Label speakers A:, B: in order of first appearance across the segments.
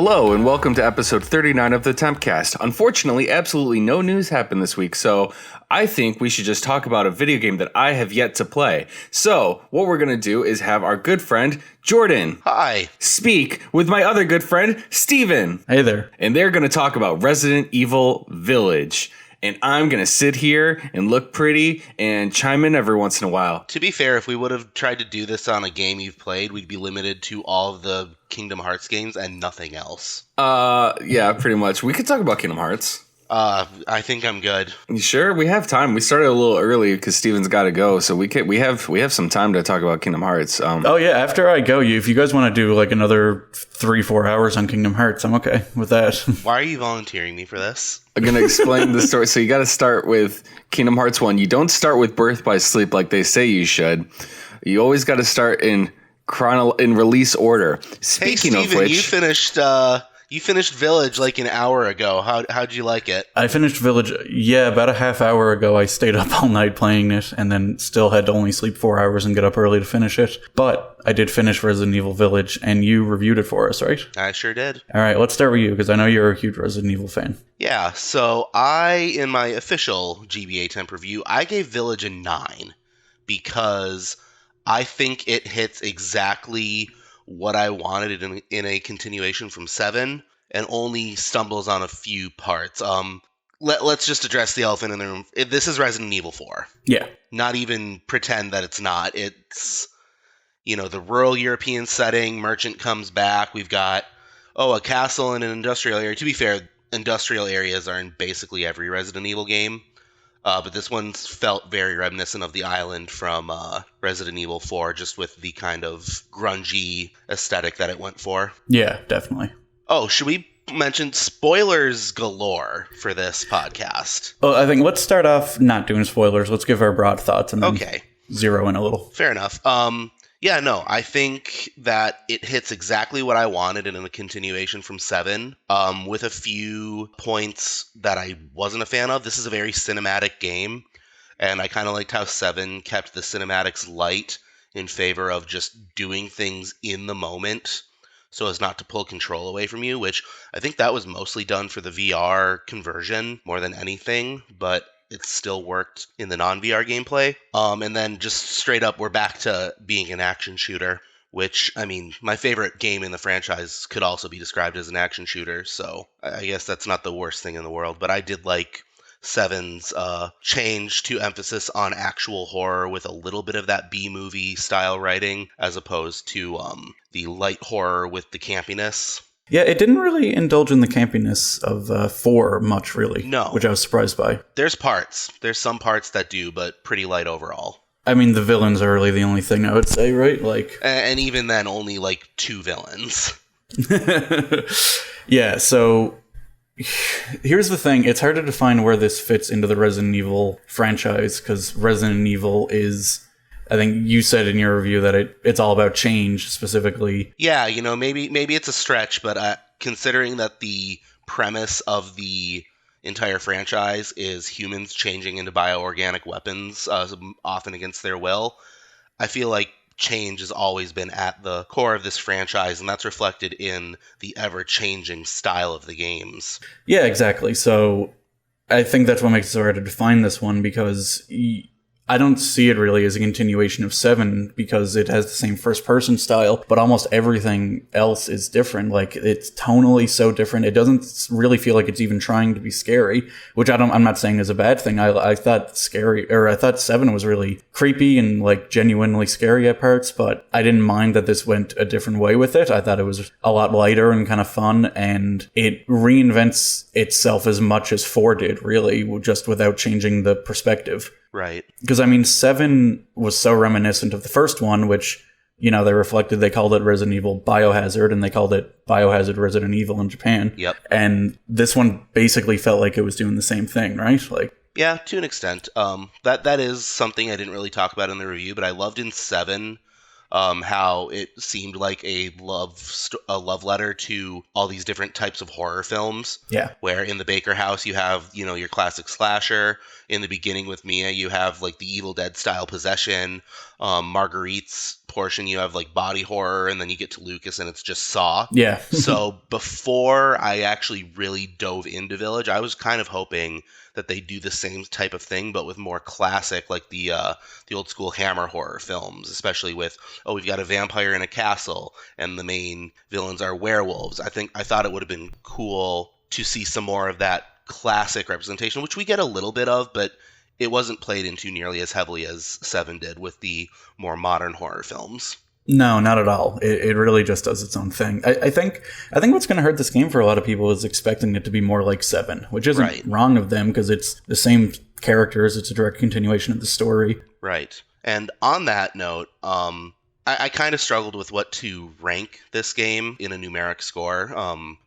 A: Hello, and welcome to episode 39 of the Tempcast. Unfortunately, absolutely no news happened this week, so I think we should just talk about a video game that I have yet to play. So, what we're going to do is have our good friend, Jordan.
B: Hi.
A: Speak with my other good friend, Steven.
C: Hey there.
A: And they're going to talk about Resident Evil Village. And I'm going to sit here and look pretty and chime in every once in a while.
B: To be fair, if we would have tried to do this on a game you've played, we'd be limited to all of the Kingdom Hearts games and nothing else.
A: Yeah, pretty much. We could talk about Kingdom Hearts.
B: I think I'm good.
A: You sure? We have time. We started a little early because Steven's got to go, so we have some time to talk about Kingdom Hearts.
C: Oh yeah, after I go, if you guys want to do like another 3-4 hours on Kingdom Hearts, I'm okay with that.
B: Why are you volunteering me for this?
A: I'm going to explain the story. So you got to start with Kingdom Hearts 1. You don't start with Birth by Sleep like they say you should. You always got to start in release order. Speaking
B: hey, Steven,
A: of which,
B: you finished Village like an hour ago. How'd you like it?
C: I finished Village, about a half hour ago. I stayed up all night playing it and then still had to only sleep 4 hours and get up early to finish it. But I did finish Resident Evil Village, and you reviewed it for us, right?
B: I sure did.
C: All right, let's start with you, because I know you're a huge Resident Evil fan.
B: Yeah, so in my official GBA Temp review, I gave Village a 9 because I think it hits exactly what I wanted in a continuation from 7 and only stumbles on a few parts. Let's just address the elephant in the room. This is Resident Evil 4.
C: Yeah.
B: Not even pretend that it's not. It's, the rural European setting. Merchant comes back. We've got, a castle and an industrial area. To be fair, industrial areas are in basically every Resident Evil game. But this one felt very reminiscent of the island from Resident Evil 4, just with the kind of grungy aesthetic that it went for.
C: Yeah, definitely.
B: Oh, should we mention spoilers galore for this podcast?
C: Well, I think let's start off not doing spoilers. Let's give our broad thoughts and then zero in a little.
B: Fair enough. I think that it hits exactly what I wanted in a continuation from 7, with a few points that I wasn't a fan of. This is a very cinematic game, and I kind of liked how 7 kept the cinematics light in favor of just doing things in the moment so as not to pull control away from you, which I think that was mostly done for the VR conversion more than anything, but it still worked in the non-VR gameplay. And then just straight up, we're back to being an action shooter, which, my favorite game in the franchise could also be described as an action shooter, so I guess that's not the worst thing in the world. But I did like 7's change to emphasis on actual horror with a little bit of that B-movie style writing, as opposed to the light horror with the campiness.
C: Yeah, it didn't really indulge in the campiness of 4 much, really.
B: No.
C: Which I was surprised by.
B: There's some parts that do, but pretty light overall.
C: The villains are really the only thing I would say, right?
B: And even then, only 2 villains.
C: Yeah, so here's the thing. It's hard to define where this fits into the Resident Evil franchise, because Resident Evil is, I think you said in your review that it's all about change specifically.
B: Yeah, maybe it's a stretch, but considering that the premise of the entire franchise is humans changing into bioorganic weapons, often against their will, I feel like change has always been at the core of this franchise, and that's reflected in the ever-changing style of the games.
C: Yeah, exactly. So I think that's what makes it so hard to define this one, because I don't see it really as a continuation of 7 because it has the same first-person style, but almost everything else is different. It's tonally so different. It doesn't really feel like it's even trying to be scary, which I'm not saying is a bad thing. I thought 7 was really creepy and genuinely scary at parts, but I didn't mind that this went a different way with it. I thought it was a lot lighter and kind of fun, and it reinvents itself as much as 4 did, really, just without changing the perspective.
B: Right.
C: Because, 7 was so reminiscent of the first one, which, they called it Resident Evil Biohazard, and they called it Biohazard Resident Evil in Japan.
B: Yep.
C: And this one basically felt like it was doing the same thing, right?
B: Yeah, to an extent. That is something I didn't really talk about in the review, but I loved in 7 how it seemed like a love letter to all these different types of horror films.
C: Yeah.
B: Where in the Baker house you have, your classic slasher. In the beginning with Mia, you have like the Evil Dead style possession. Marguerite's portion, you have like body horror, and then you get to Lucas and it's just Saw.
C: Yeah.
B: So before I actually really dove into Village, I was kind of hoping that they do the same type of thing, but with more classic, like the old school Hammer horror films, especially with, we've got a vampire in a castle and the main villains are werewolves. I thought it would have been cool to see some more of that classic representation, which we get a little bit of, but it wasn't played into nearly as heavily as 7 did with the more modern horror films.
C: No, not at all. It really just does its own thing. I think what's going to hurt this game for a lot of people is expecting it to be more like 7, which isn't wrong of them because it's the same characters. It's a direct continuation of the story.
B: Right. And on that note, I kind of struggled with what to rank this game in a numeric score.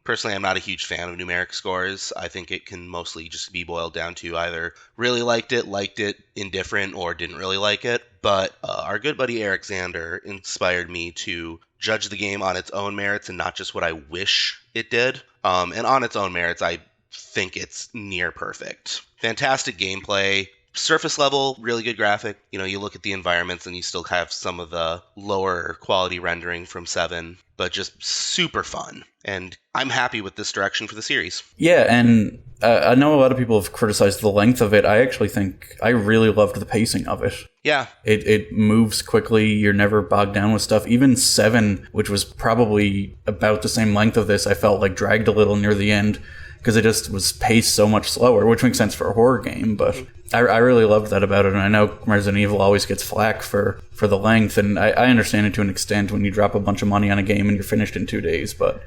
B: Personally, I'm not a huge fan of numeric scores. I think it can mostly just be boiled down to either really liked it, indifferent, or didn't really like it. But our good buddy Eric Zander inspired me to judge the game on its own merits and not just what I wish it did. And on its own merits, I think it's near perfect. Fantastic gameplay. Surface level, really good graphic. You look at the environments and you still have some of the lower quality rendering from 7, but just super fun. And I'm happy with this direction for the series.
C: Yeah, and I know a lot of people have criticized the length of it. I actually think I really loved the pacing of it.
B: Yeah.
C: It moves quickly. You're never bogged down with stuff. Even 7, which was probably about the same length of this, I felt like dragged a little near the end because it just was paced so much slower, which makes sense for a horror game, but I really loved that about it, and I know Resident Evil always gets flack for the length, and I understand it to an extent when you drop a bunch of money on a game and you're finished in 2 days, but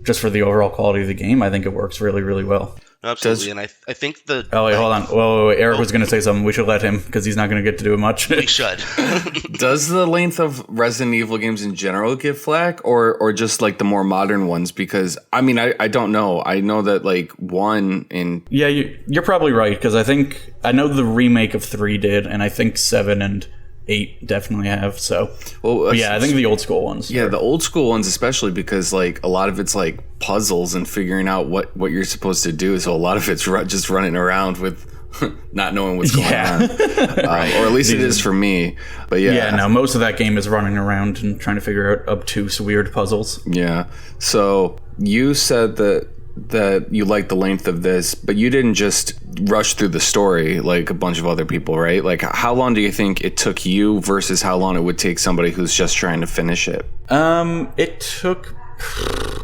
C: just for the overall quality of the game, I think it works really, really well.
B: Absolutely, and I think the...
C: Oh, wait, hold on. Wait. Eric was going to say something. We should let him, because he's not going to get to do much.
B: We should.
A: Does the length of Resident Evil games in general get flack, or just like the more modern ones? Because, I mean, I don't know. I know that, like, 1 in...
C: Yeah, you're probably right, because I know the remake of 3 did, and I think 7 and 8 definitely have, so... Well, yeah, I think the old school ones.
A: Yeah, the old school ones especially, because, like, a lot of it's, like, puzzles and figuring out what you're supposed to do, so a lot of it's just running around with not knowing what's going on. Or at least it is for me. But yeah.
C: Yeah, no, most of that game is running around and trying to figure out obtuse, weird puzzles.
A: Yeah. So you said that you liked the length of this, but you didn't just rush through the story like a bunch of other people, right? Like, how long do you think it took you versus how long it would take somebody who's just trying to finish it?
C: It took...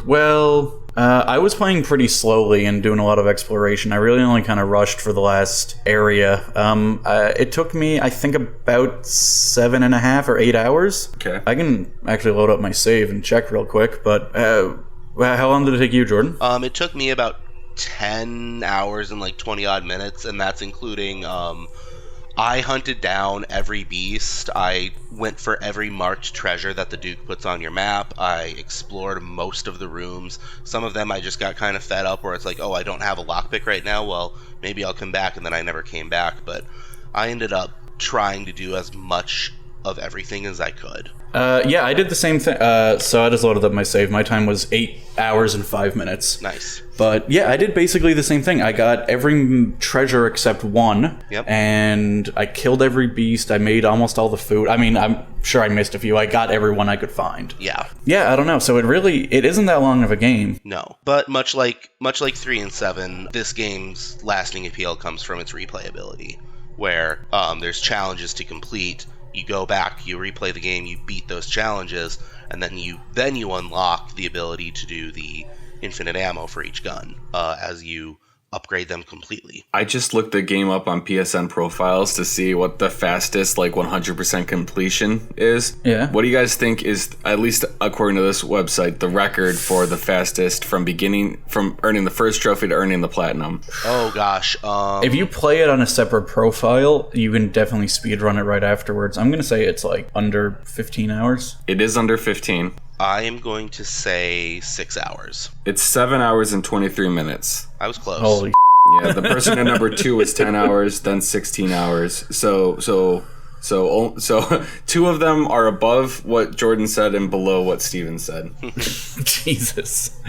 C: Well... I was playing pretty slowly and doing a lot of exploration. I really only kind of rushed for the last area. It took me, I think, about 7.5 or 8 hours.
A: Okay.
C: I can actually load up my save and check real quick, but how long did it take you, Jordan?
B: It took me about 10 hours and like 20 odd minutes, and that's including... I hunted down every beast. I went for every marked treasure that the Duke puts on your map. I explored most of the rooms. Some of them I just got kind of fed up where it's like, I don't have a lockpick right now. Well, maybe I'll come back, and then I never came back. But I ended up trying to do as much of everything as I could.
C: Yeah, I did the same thing. So I just loaded up my save. My time was 8 hours and 5 minutes.
B: Nice.
C: But yeah, I did basically the same thing. I got every treasure except 1.
B: Yep.
C: And I killed every beast. I made almost all the food. I mean, I'm sure I missed a few. I got every one I could find.
B: Yeah.
C: Yeah, I don't know. So it isn't that long of a game.
B: No. But much like 3 and 7, this game's lasting appeal comes from its replayability, where there's challenges to complete. You go back, you replay the game, you beat those challenges, and then you unlock the ability to do the infinite ammo for each gun as you upgrade them completely.
A: I just looked the game up on PSN profiles to see what the fastest, like 100% completion is.
C: Yeah.
A: What do you guys think is, at least according to this website, the record for the fastest from earning the first trophy to earning the platinum?
B: Oh gosh.
C: If you play it on a separate profile, you can definitely speedrun it right afterwards. I'm going to say it's like under 15 hours.
A: It is under 15.
B: I am going to say 6 hours.
A: It's 7 hours and 23 minutes.
B: I was close.
C: Holy
A: Yeah, the person in number 2 is 10 hours, then 16 hours. So So 2 of them are above what Jordan said and below what Steven said.
C: Jesus.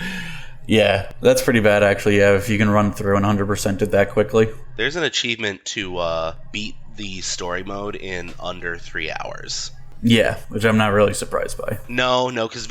C: Yeah, that's pretty bad, actually. Yeah, if you can run through and 100% it that quickly.
B: There's an achievement to beat the story mode in under 3 hours.
C: Yeah, which I'm not really surprised by.
B: No, because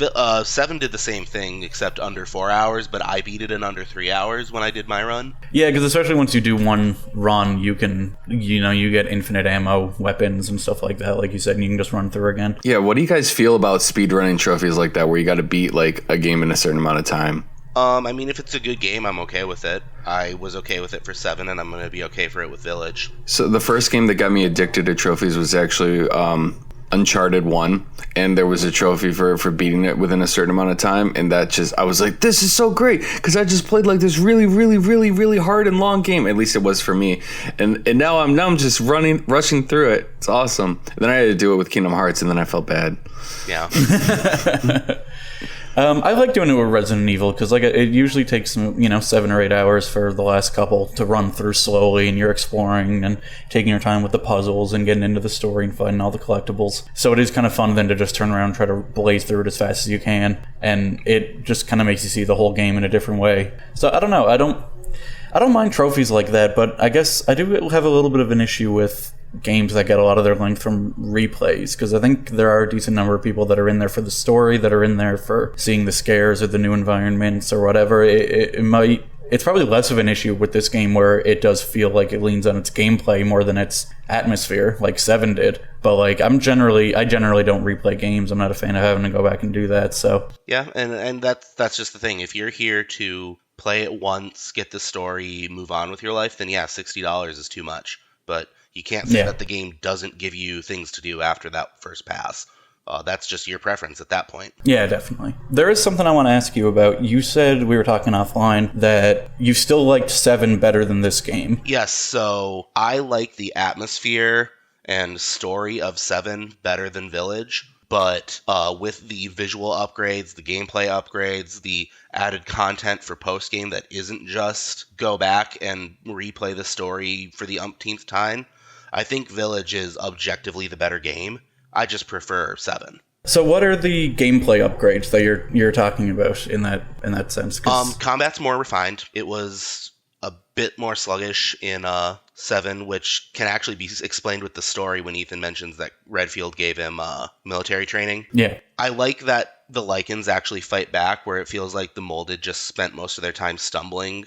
B: 7 did the same thing, except under 4 hours, but I beat it in under 3 hours when I did my run.
C: Yeah, because especially once you do one run, you can, you get infinite ammo, weapons, and stuff like that, like you said, and you can just run through again.
A: Yeah, what do you guys feel about speedrunning trophies like that, where you got to beat, like, a game in a certain amount of time?
B: I mean, if it's a good game, I'm okay with it. I was okay with it for 7, and I'm going to be okay for it with Village.
A: So the first game that got me addicted to trophies was actually Uncharted 1, and there was a trophy for beating it within a certain amount of time, and I was like, this is so great, because I just played like this really, really, really, really hard and long game. At least it was for me. And now I'm just rushing through it. It's awesome. And then I had to do it with Kingdom Hearts, and then I felt bad.
B: Yeah.
C: I like doing it with Resident Evil because it usually takes 7 or 8 hours for the last couple to run through slowly, and you're exploring and taking your time with the puzzles and getting into the story and finding all the collectibles. So it is kind of fun then to just turn around and try to blaze through it as fast as you can, and it just kind of makes you see the whole game in a different way. So I don't know. I don't mind trophies like that, but I guess I do have a little bit of an issue with games that get a lot of their length from replays, because I think there are a decent number of people that are in there for the story, that are in there for seeing the scares or the new environments or whatever. It's probably less of an issue with this game, where it does feel like it leans on its gameplay more than its atmosphere, like 7 did. But I generally don't replay games. I'm not a fan of having to go back and do that. So
B: yeah, and that's just the thing. If you're here to play it once, get the story, move on with your life, then yeah, $60 is too much. But you can't say that the game doesn't give you things to do after that first pass. That's just your preference at that point.
C: Yeah, definitely. There is something I want to ask you about. You said, we were talking offline, that you still liked 7 better than this game.
B: Yes, so I like the atmosphere and story of 7 better than Village. But with the visual upgrades, the gameplay upgrades, the added content for post-game that isn't just go back and replay the story for the umpteenth time, I think Village is objectively the better game. I just prefer 7.
C: So what are the gameplay upgrades that you're talking about in that sense?
B: Combat's more refined. It was a bit more sluggish in 7, which can actually be explained with the story when Ethan mentions that Redfield gave him military training.
C: Yeah.
B: I like that the Lycans actually fight back, where it feels like the Molded just spent most of their time stumbling,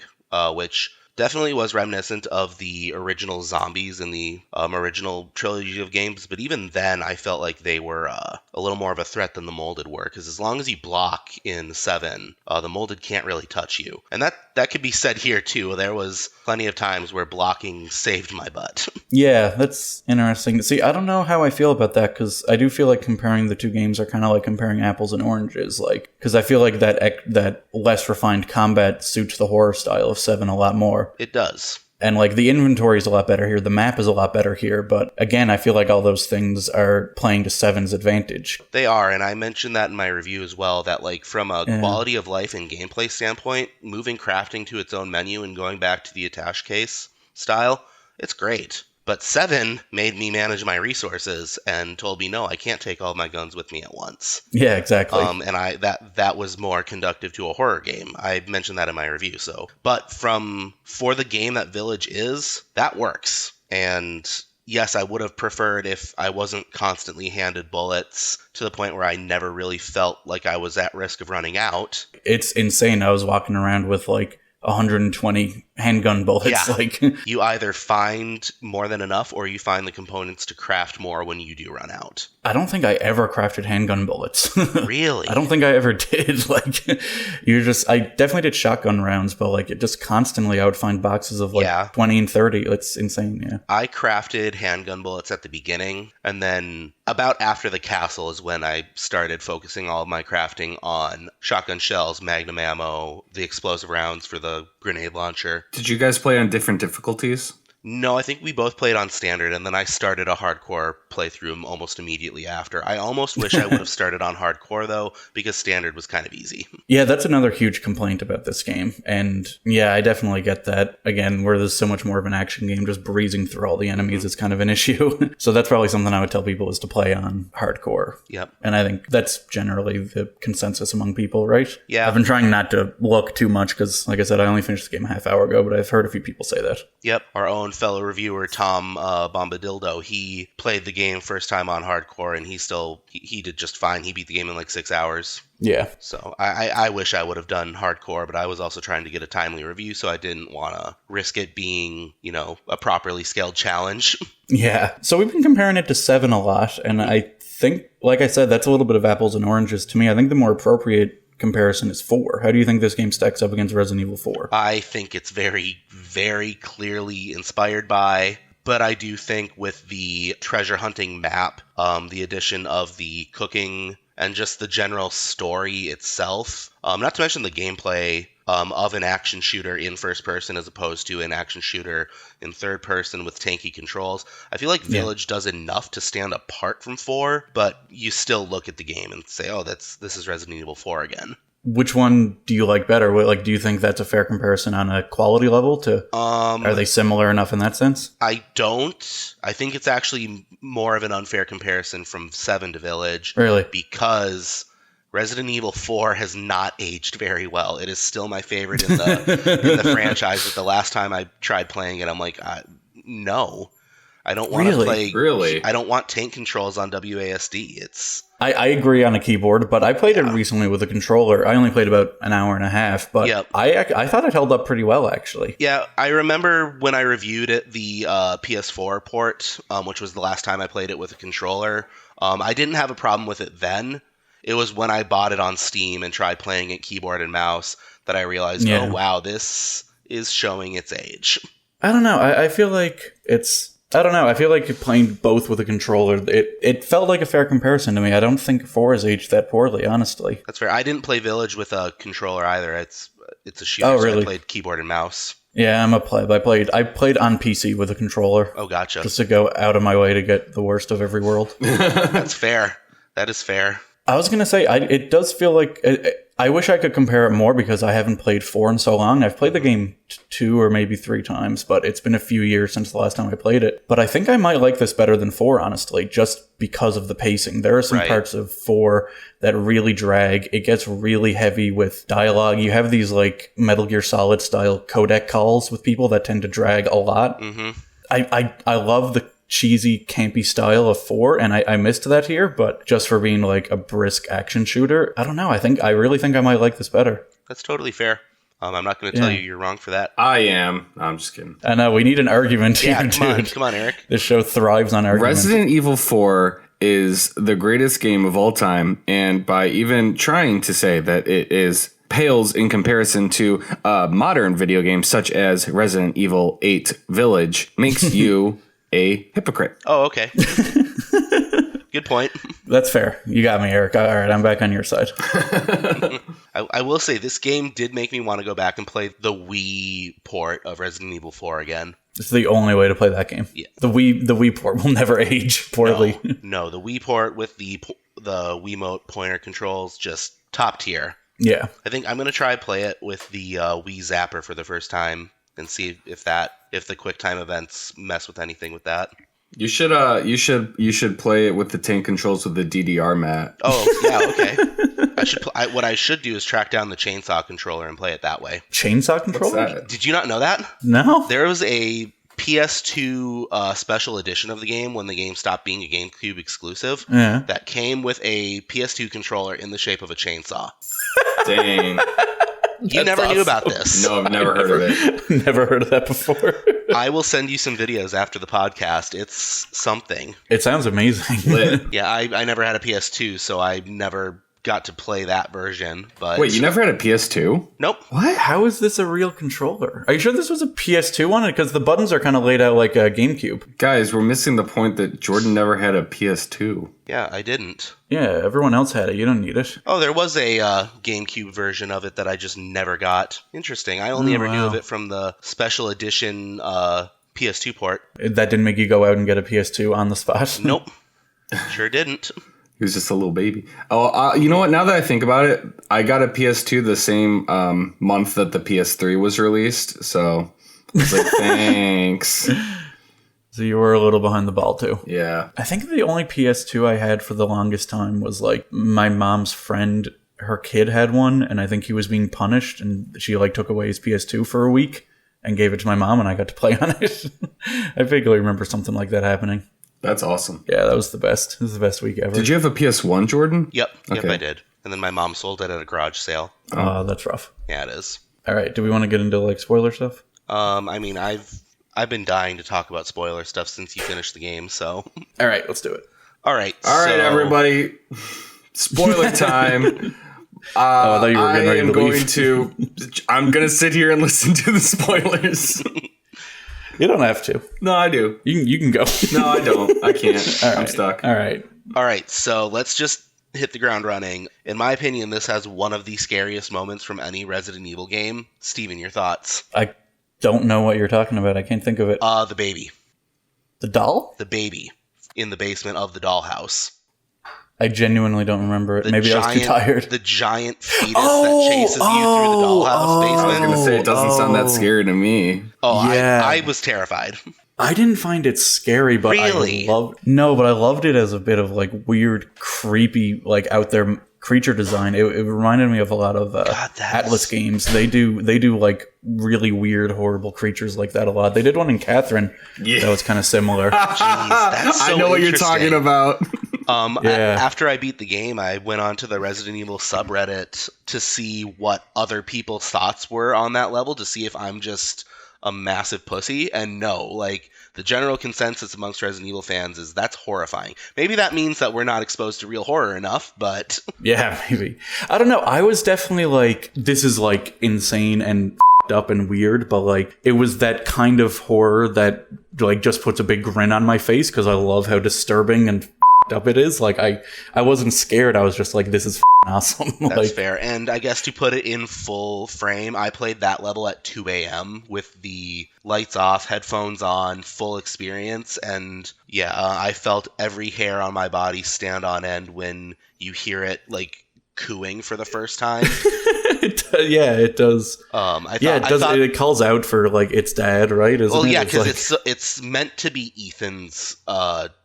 B: which definitely was reminiscent of the original zombies in the original trilogy of games, but even then I felt like they were a little more of a threat than the Molded were, because as long as you block in 7, the Molded can't really touch you. And that could be said here too. There was plenty of times where blocking saved my butt.
C: Yeah, that's interesting. See, I don't know how I feel about that, because I do feel like comparing the two games are kind of like comparing apples and oranges, because I feel like that less refined combat suits the horror style of 7 a lot more.
B: It does.
C: And the inventory is a lot better here, the map is a lot better here, but again, I feel like all those things are playing to 7's advantage.
B: They are, and I mentioned that in my review as well, that from a quality of life and gameplay standpoint, moving crafting to its own menu and going back to the attache case style, it's great. But 7 made me manage my resources and told me, no, I can't take all my guns with me at once.
C: Yeah, exactly.
B: And that was more conductive to a horror game. I mentioned that in my review. But for the game that Village is, that works. And yes, I would have preferred if I wasn't constantly handed bullets to the point where I never really felt like I was at risk of running out.
C: It's insane. I was walking around with 120 handgun bullets.
B: Yeah. You either find more than enough, or you find the components to craft more when you do run out.
C: I don't think I ever crafted handgun bullets.
B: Really?
C: I don't think I ever did. I definitely did shotgun rounds, but it just constantly, I would find boxes of 20 and 30. It's insane. Yeah.
B: I crafted handgun bullets at the beginning, and then about after the castle is when I started focusing all of my crafting on shotgun shells, magnum ammo, the explosive rounds for the grenade launcher.
A: Did you guys play on different difficulties?
B: No, I think we both played on standard, and then I started a hardcore playthrough almost immediately after. I almost wish I would have started on hardcore, though, because standard was kind of easy.
C: Yeah, that's another huge complaint about this game. And yeah, I definitely get that. Again, where there's so much more of an action game, just breezing through all the enemies is kind of an issue. So that's probably something I would tell people is to play on hardcore.
B: Yep.
C: And I think that's generally the consensus among people, right?
B: Yeah.
C: I've been trying not to look too much because, like I said, I only finished the game a half hour ago, but I've heard a few people say that.
B: Yep. Our own fellow reviewer, Tom Bombadildo, he played the game first time on hardcore, and he did just fine. He beat the game in like 6 hours.
C: Yeah.
B: So I wish I would have done hardcore, but I was also trying to get a timely review, so I didn't want to risk it being, a properly scaled challenge.
C: Yeah. So we've been comparing it to 7 a lot, and I think, like I said, that's a little bit of apples and oranges to me. I think the more appropriate comparison is 4. How do you think this game stacks up against Resident Evil 4?
B: I think it's very, very clearly inspired by, but I do think with the treasure hunting map, the addition of the cooking, and just the general story itself, not to mention the gameplay of an action shooter in first person as opposed to an action shooter in third person with tanky controls. I feel like Village does enough to stand apart from 4, but you still look at the game and say, oh, this is Resident Evil 4 again.
C: Which one do you like better? Like, do you think that's a fair comparison on a quality level? Are they similar enough in that sense?
B: I don't. I think it's actually more of an unfair comparison from 7 to Village.
C: Really?
B: Because Resident Evil 4 has not aged very well. It is still my favorite in the franchise, but the last time I tried playing it, I'm like, no. I don't want to play.
A: Really?
B: I don't want tank controls on WASD.
C: I agree on a keyboard, but I played it recently with a controller. I only played about an hour and a half, but I thought it held up pretty well, actually.
B: Yeah, I remember when I reviewed it, the PS4 port, which was the last time I played it with a controller. I didn't have a problem with it then. It was when I bought it on Steam and tried playing it keyboard and mouse that I realized, oh wow, this is showing its age.
C: I don't know. I feel like I don't know. I feel like playing both with a controller, it felt like a fair comparison to me. I don't think 4 has aged that poorly, honestly.
B: That's fair. I didn't play Village with a controller either. It's a shooter,
C: oh, really?
B: So I played keyboard and mouse.
C: Yeah, I'm a pleb. I played on PC with a controller.
B: Oh, gotcha.
C: Just to go out of my way to get the worst of every world.
B: That's fair. That is fair.
C: I was going to say, it does feel like... I wish I could compare it more because I haven't played 4 in so long. I've played the game 2 or maybe 3 times, but it's been a few years since the last time I played it. But I think I might like this better than 4, honestly, just because of the pacing. There are some parts of 4 that really drag. It gets really heavy with dialogue. You have these like Metal Gear Solid style codec calls with people that tend to drag a lot.
B: Mm-hmm.
C: I love the cheesy, campy style of 4, and I missed that here, but just for being like a brisk action shooter, I don't know. I really think I might like this better.
B: That's totally fair. I'm not going to tell you you're wrong for that.
A: I am. No, I'm just kidding.
C: I know, we need an argument here,
B: Come on, Eric.
C: This show thrives on arguments.
A: Resident Evil 4 is the greatest game of all time, and by even trying to say that it is pales in comparison to modern video games such as Resident Evil 8 Village makes you a hypocrite.
B: Oh, okay. Good point.
C: That's fair. You got me, Eric. All right, I'm back on your side.
B: I will say this game did make me want to go back and play the Wii port of Resident Evil 4 again.
C: It's the only way to play that game.
B: Yeah.
C: The Wii port will never age poorly.
B: No, the Wii port with the Wiimote pointer controls, just top tier.
C: Yeah.
B: I think I'm going to try play it with the Wii Zapper for the first time and see if the QuickTime events mess with anything with that.
A: You should play it with the tank controls with the DDR mat.
B: Oh yeah, okay. What I should do is track down the chainsaw controller and play it that way.
C: Chainsaw controller?
A: What's that?
B: Did you not know that?
C: No.
B: There was a PS2 special edition of the game when the game stopped being a GameCube exclusive.
C: Yeah.
B: That came with a PS2 controller in the shape of a chainsaw.
A: Dang.
B: You never knew about this.
A: No, I've never heard of it.
C: Never heard of that before.
B: I will send you some videos after the podcast. It's something.
C: It sounds amazing.
A: Lit.
B: Yeah, I never had a PS2, so I never got to play that version. But
A: Wait, you never had a PS2?
B: Nope.
C: What? How is this a real controller? Are you sure this was a PS2 one? Because the buttons are kind of laid out like a GameCube.
A: Guys, we're missing the point that Jordan never had a PS2.
B: Yeah, I didn't.
C: Yeah, everyone else had it. You don't need it.
B: Oh, there was a GameCube version of it that I just never got. Interesting. I only ever knew of it from the special edition PS2 port.
C: That didn't make you go out and get a PS2 on the spot?
B: Nope. Sure didn't.
A: He was just a little baby. Oh, you know what? Now that I think about it, I got a PS2 the same month that the PS3 was released. So I was like, thanks.
C: So you were a little behind the ball, too.
A: Yeah.
C: I think the only PS2 I had for the longest time was, like, my mom's friend. Her kid had one, and I think he was being punished, and she, like, took away his PS2 for a week and gave it to my mom, and I got to play on it. I vaguely remember something like that happening.
A: That's awesome.
C: Yeah, that was the best. It was the best week ever.
A: Did you have a PS1, Jordan?
B: Yep,
A: Okay.
B: I did. And then my mom sold it at a garage sale.
C: Oh, that's rough.
B: Yeah, it is.
C: All right, do we want to get into, like, spoiler stuff?
B: I mean, I've been dying to talk about spoiler stuff since you finished the game, so.
C: All right, let's do it.
B: All right,
A: everybody. Spoiler time.
C: I thought you were getting ready to leave.
A: I'm going to sit here and listen to the spoilers.
C: You don't have to.
A: No, I do.
C: You can go.
A: No, I don't. I can't.
C: All right.
A: I'm stuck.
C: All right.
B: All right, so let's just hit the ground running. In my opinion, this has one of the scariest moments from any Resident Evil game. Steven, your thoughts?
C: I don't know what you're talking about. I can't think of it.
B: The baby.
C: The doll?
B: The baby in the basement of the dollhouse.
C: I genuinely don't remember it. Maybe I was too tired.
B: The giant fetus that chases you through the dollhouse basement.
A: I was going to say, it doesn't sound that scary to me.
B: Oh,
C: yeah.
B: I was terrified.
C: I didn't find it scary, but
B: Really?
C: I loved it as a bit of like weird, creepy, like out there creature design. It reminded me of a lot of Atlas games. They do like really weird, horrible creatures like that a lot. They did one in Catherine that was kind of similar.
B: Jeez, that's so
A: I know what you're
B: interesting.
A: talking about.
B: After I beat the game, I went onto the Resident Evil subreddit to see what other people's thoughts were on that level, to see if I'm just a massive pussy. And no, like, the general consensus amongst Resident Evil fans is that's horrifying. Maybe that means that we're not exposed to real horror enough, but...
C: Yeah, maybe. I don't know. I was definitely like, this is like insane and f***ed up and weird, but like, it was that kind of horror that like just puts a big grin on my face because I love how disturbing and up it is. Like I wasn't scared. I was just like, this is awesome.
B: That's fair. And I guess to put it in full frame, I played that level at 2 a.m. with the lights off, headphones on, full experience. And yeah, I felt every hair on my body stand on end when you hear it like cooing for the first time.
C: Yeah, it does. It calls out for like its dad, right?
B: Well, yeah, because it's meant to be Ethan's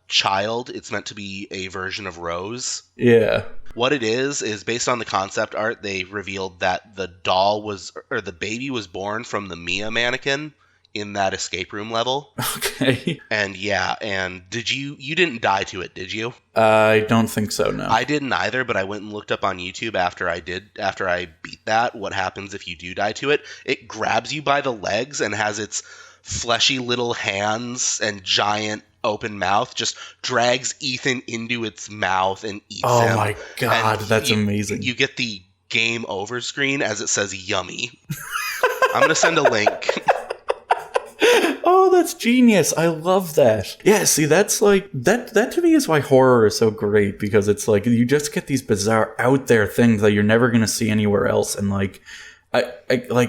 B: child. It's meant to be a version of Rose.
C: Yeah.
B: What it is based on the concept art, they revealed that the baby was born from the Mia mannequin in that escape room level.
C: Okay.
B: And yeah, and you didn't die to it, did you?
C: I don't think so, no.
B: I didn't either, but I went and looked up on YouTube after I beat that, what happens if you do die to it. It grabs you by the legs and has its fleshy little hands and giant open mouth, just drags Ethan into its mouth and eats him.
C: Oh my god,
B: and
C: that's amazing.
B: You get the game over screen as it says yummy. I'm going to send a link.
C: Oh, that's genius. I love that. Yeah, see, that's like, that to me is why horror is so great, because it's like, you just get these bizarre out there things that you're never going to see anywhere else. And like, I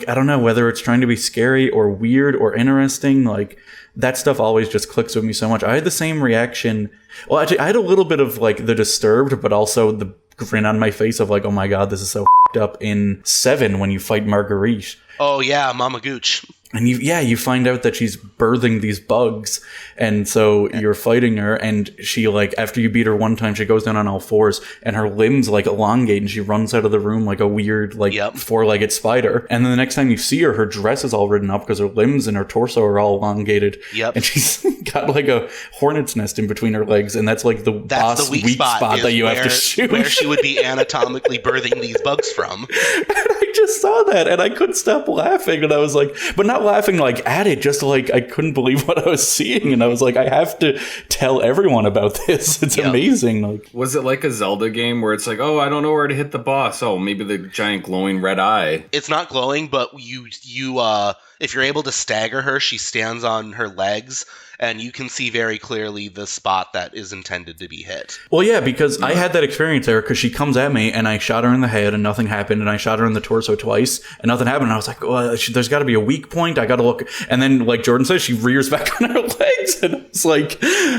C: don't know whether it's trying to be scary or weird or interesting, like, that stuff always just clicks with me so much. I had the same reaction. Well, actually, I had a little bit of like the disturbed, but also the grin on my face of like, oh my god, this is so f***ed up in 7 when you fight Marguerite.
B: Oh yeah, Mama Gooch.
C: And you find out that she's birthing these bugs, and so you're fighting her, and she, like, after you beat her one time, she goes down on all fours, and her limbs, like, elongate, and she runs out of the room like a weird, like, four-legged spider. And then the next time you see her, her dress is all written up because her limbs and her torso are all elongated.
B: Yep.
C: And she's got, like, a hornet's nest in between her legs, and that's, like, the boss weak spot that you have to shoot.
B: Where she would be anatomically birthing these bugs from.
C: And I just saw that, and I couldn't stop laughing, and I was like, but not laughing like at it, just like I couldn't believe what I was seeing, and I was like, I have to tell everyone about this. It's amazing. Like,
A: was it like a Zelda game where it's like, oh, I don't know where to hit the boss? Oh, maybe the giant glowing red eye.
B: It's not glowing, but it's if you're able to stagger her, she stands on her legs, and you can see very clearly the spot that is intended to be hit.
C: Well, yeah, because I had that experience there because she comes at me and I shot her in the head and nothing happened, and I shot her in the torso twice and nothing happened. And I was like, well, there's got to be a weak point. I got to look. And then, like Jordan says, she rears back on her legs, and it's like,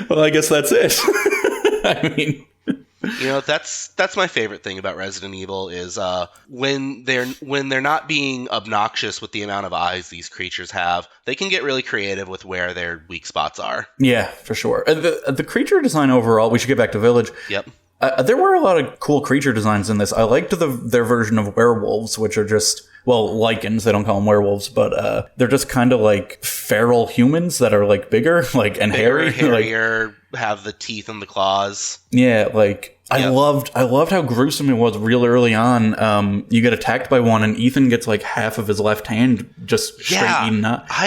C: well, I guess that's it. I mean...
B: You know, that's my favorite thing about Resident Evil is when they're not being obnoxious with the amount of eyes these creatures have, they can get really creative with where their weak spots are.
C: Yeah, for sure. The creature design overall, we should get back to Village.
B: Yep.
C: There were a lot of cool creature designs in this. I liked their version of werewolves, which are just, well, lycans. They don't call them werewolves, but they're just kind of like feral humans that are like bigger, like and
B: Bigger,
C: hairy,
B: hairier, have the teeth and the claws.
C: Yeah, like I
B: Yep.
C: loved how gruesome it was real early on. You get attacked by one, and Ethan gets like half of his left hand just straight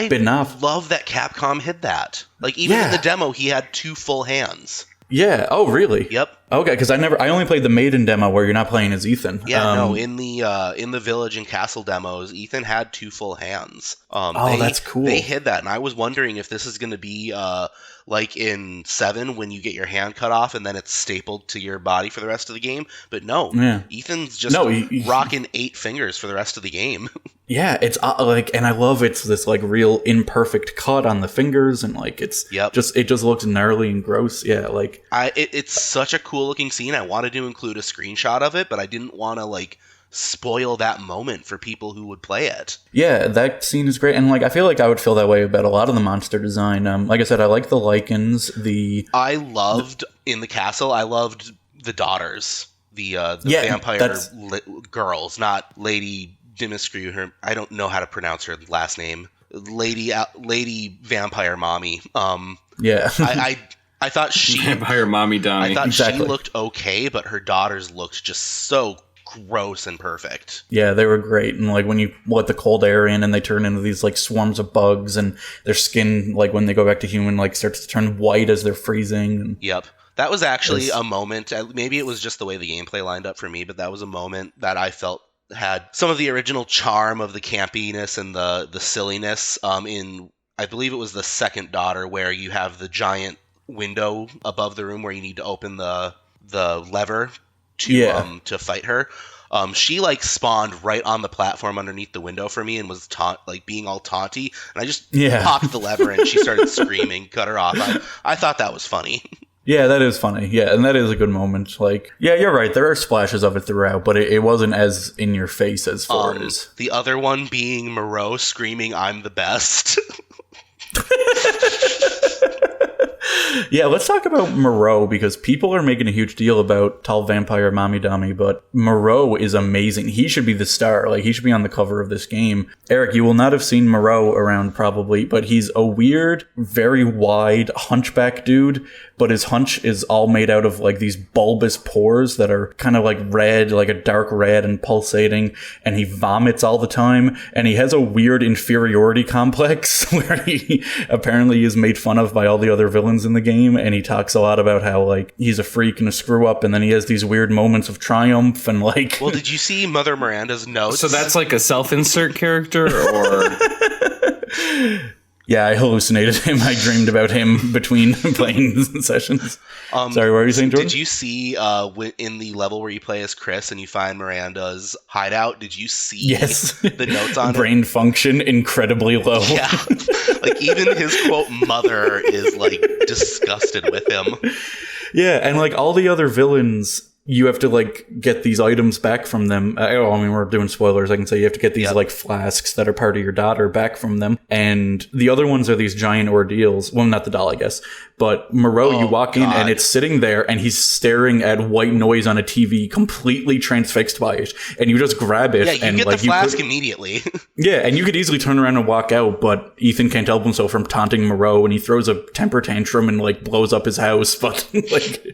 C: bitten off.
B: I love that Capcom hid that. Like even in the demo, he had 2 full hands.
C: Yeah. Oh, really?
B: Yep.
C: Okay, because I only played the maiden demo where you're not playing as Ethan.
B: Yeah, no. In the village and castle demos, Ethan had 2 full hands.
C: That's cool.
B: They hid that, and I was wondering if this is going to be like in 7 when you get your hand cut off and then it's stapled to your body for the rest of the game. But no, Ethan's just rocking 8 fingers for the rest of the game.
C: Yeah, it's like, and I love it's this like real imperfect cut on the fingers, and like it just looks gnarly and gross. Yeah, like
B: it's such a cool looking scene. I wanted to include a screenshot of it, but I didn't want to like spoil that moment for people who would play it.
C: Yeah, that scene is great, and like I feel like I would feel that way about a lot of the monster design. Like I said, I like the lycans. In the castle, I loved the daughters, the vampire girls, not Lady Dimitrescu. I don't know how to pronounce her last name. Lady Vampire Mommy. Yeah.
B: I thought she
A: Vampire Mommy Dummy.
B: I thought she looked okay, but her daughters looked just so gross and perfect.
C: Yeah, they were great. And like when you let the cold air in and they turn into these like swarms of bugs, and their skin, like when they go back to human, like starts to turn white as they're freezing.
B: Yep. That was actually a moment, maybe it was just the way the gameplay lined up for me, but that was a moment that I felt had some of the original charm of the campiness and the silliness in, I believe it was the second daughter, where you have the giant window above the room where you need to open the lever to fight her. She like spawned right on the platform underneath the window for me and was being all taunty, and I just popped the lever and she started screaming, cut her off. I thought that was funny.
C: Yeah, that is funny. Yeah, and that is a good moment. Like, yeah, you're right. There are splashes of it throughout, but it wasn't as in your face as far as
B: the other one being Moreau screaming, "I'm the best."
C: Yeah, let's talk about Moreau, because people are making a huge deal about Tall Vampire Mommy Dummy, but Moreau is amazing. He should be the star. Like, he should be on the cover of this game. Eric, you will not have seen Moreau around probably, but he's a weird, very wide hunchback dude, but his hunch is all made out of like these bulbous pores that are kind of like red, like a dark red and pulsating, and he vomits all the time, and he has a weird inferiority complex where he apparently is made fun of by all the other villains in the game, and he talks a lot about how like he's a freak and a screw up, and then he has these weird moments of triumph and like...
B: Well, did you see Mother Miranda's notes?
A: So that's like a self-insert character, or...
C: Yeah, I hallucinated him. I dreamed about him between playing sessions. Sorry, what were you saying, Jordan?
B: Did you see in the level where you play as Chris and you find Miranda's hideout, did you see the notes on
C: brain function incredibly low?
B: Yeah. Like, even his, quote, mother is, like, disgusted with him.
C: Yeah, and, like, all the other villains... You have to, like, get these items back from them. I mean, we're doing spoilers. I can say you have to get these, like, flasks that are part of your daughter back from them. And the other ones are these giant ordeals. Well, not the doll, I guess. But Moreau, you walk in and it's sitting there and he's staring at white noise on a TV, completely transfixed by it. And you just grab it.
B: Yeah, you
C: and
B: get
C: like,
B: the flask immediately.
C: Yeah, and you could easily turn around and walk out, but Ethan can't help himself from taunting Moreau, and he throws a temper tantrum and, like, blows up his house. But, like,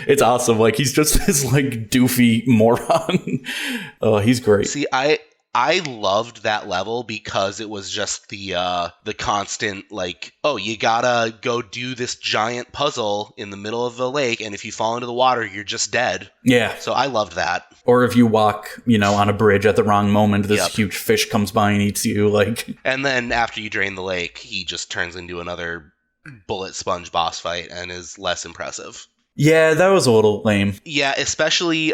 C: it's awesome. Like, he's just this, like, doofy moron. Oh, he's great.
B: See, I I loved that level because it was just the constant, like, oh, you gotta go do this giant puzzle in the middle of the lake, and if you fall into the water, you're just dead.
C: Yeah.
B: So I loved that.
C: Or if you walk, on a bridge at the wrong moment, this huge fish comes by and eats you, like...
B: And then after you drain the lake, he just turns into another bullet sponge boss fight and is less impressive.
C: Yeah, that was a little lame.
B: Yeah, especially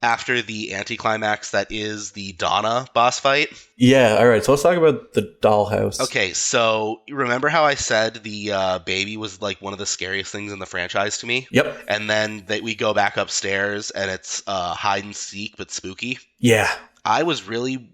B: after the anticlimax that is the Donna boss fight.
C: Yeah, alright, so let's talk about the dollhouse.
B: Okay, so remember how I said the baby was like one of the scariest things in the franchise to me?
C: Yep.
B: And then we go back upstairs and it's hide and seek but spooky.
C: Yeah.
B: I was really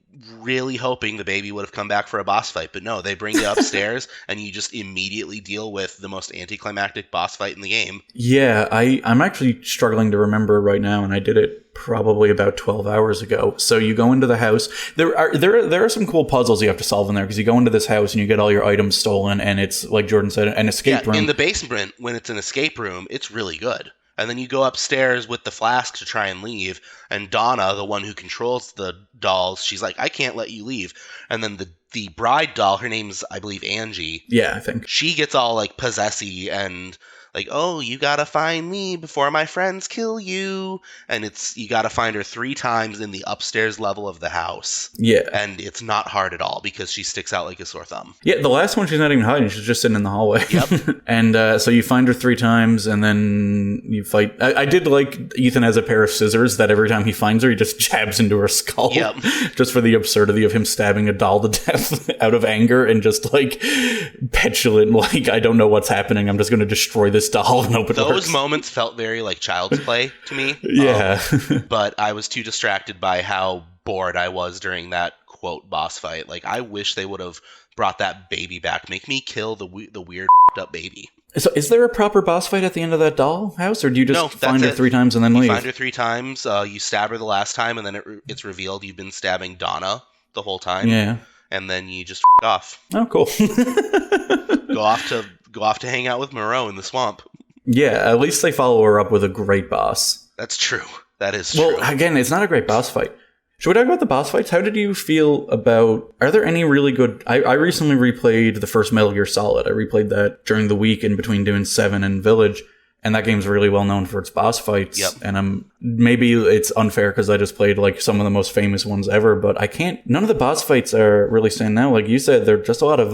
B: hoping the baby would have come back for a boss fight, but no, they bring you upstairs and you just immediately deal with the most anticlimactic boss fight in the game.
C: Yeah, I'm actually struggling to remember right now, and I did it probably about 12 hours ago. So you go into the house. There are some cool puzzles you have to solve in there, because you go into this house and you get all your items stolen, and it's, like Jordan said, an escape room.
B: In the basement, when it's an escape room, it's really good. And then you go upstairs with the flask to try and leave, and Donna, the one who controls the dolls, she's like, I can't let you leave. And then the bride doll, her name's, I believe, Angie.
C: Yeah, I think.
B: She gets all, like, possessy and... like, oh, you gotta find me before my friends kill you. And you gotta find her 3 times in the upstairs level of the house.
C: Yeah.
B: And it's not hard at all because she sticks out like a sore thumb.
C: Yeah, the last one she's not even hiding. She's just sitting in the hallway.
B: Yep.
C: And so you find her 3 times, and then you fight. I did like Ethan has a pair of scissors that every time he finds her, he just jabs into her skull.
B: Yep.
C: Just for the absurdity of him stabbing a doll to death out of anger and just, like, petulant, like, I don't know what's happening. I'm just going to destroy this doll and hope it works.
B: Those moments felt very like Child's Play to me.
C: Yeah.
B: But I was too distracted by how bored I was during that, quote, boss fight. Like, I wish they would have brought that baby back. Make me kill the weird up baby.
C: So is there a proper boss fight at the end of that doll house, or do you just find her 3 times and then leave?
B: You find her 3 times, you stab her the last time, and then it's revealed you've been stabbing Donna the whole time.
C: Yeah.
B: And then you just off.
C: Oh, cool.
B: Go off to hang out with Moreau in the swamp.
C: Yeah, at least they follow her up with a great boss.
B: That's true. That is true.
C: Well, again, it's not a great boss fight. Should we talk about the boss fights? How did you feel about... Are there any really good... I recently replayed the first Metal Gear Solid. I replayed that during the week in between doing 7 and Village, and that game's really well known for its boss fights.
B: Yep.
C: And maybe it's unfair because I just played like some of the most famous ones ever, but I can't... None of the boss fights are really standing out. Like you said, they're just a lot of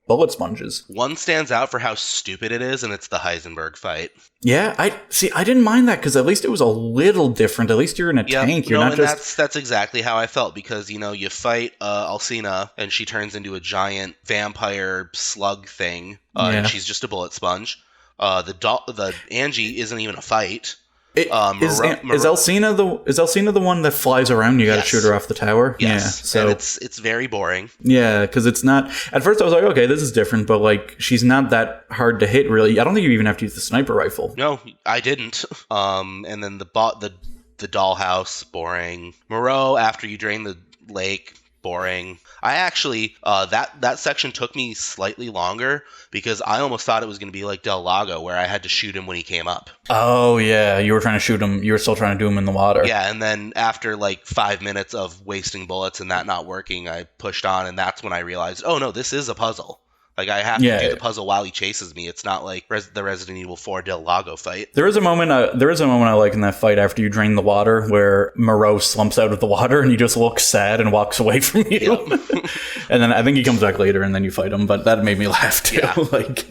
C: bullet sponges.
B: One stands out for how stupid it is, and it's the Heisenberg fight.
C: Yeah, I didn't mind that because at least it was a little different. At least you're in a tank. You're not just...
B: That's exactly how I felt, because you fight Alcina, and she turns into a giant vampire slug thing, and she's just a bullet sponge. The Angie isn't even a fight.
C: Is Alcina the one that flies around? You got to shoot her off the tower.
B: Yes.
C: Yeah, so
B: and it's very boring.
C: Yeah, because it's not. At first, I was like, okay, this is different, but like, she's not that hard to hit. Really, I don't think you even have to use the sniper rifle.
B: No, I didn't. And then the dollhouse, boring. Moreau, after you drain the lake, boring. I actually, that section took me slightly longer because I almost thought it was going to be like Del Lago, where I had to shoot him when he came up.
C: Oh, yeah. You were trying to shoot him. You were still trying to do him in the water.
B: Yeah, and then after like 5 minutes of wasting bullets and that not working, I pushed on, and that's when I realized, oh, no, this is a puzzle. Like, I have to do the puzzle while he chases me. It's not like the Resident Evil 4 Del Lago fight.
C: There is a moment I like in that fight after you drain the water where Moreau slumps out of the water and he just looks sad and walks away from you. Yep. And then I think he comes back later and then you fight him, but that made me laugh too. Yeah. Like,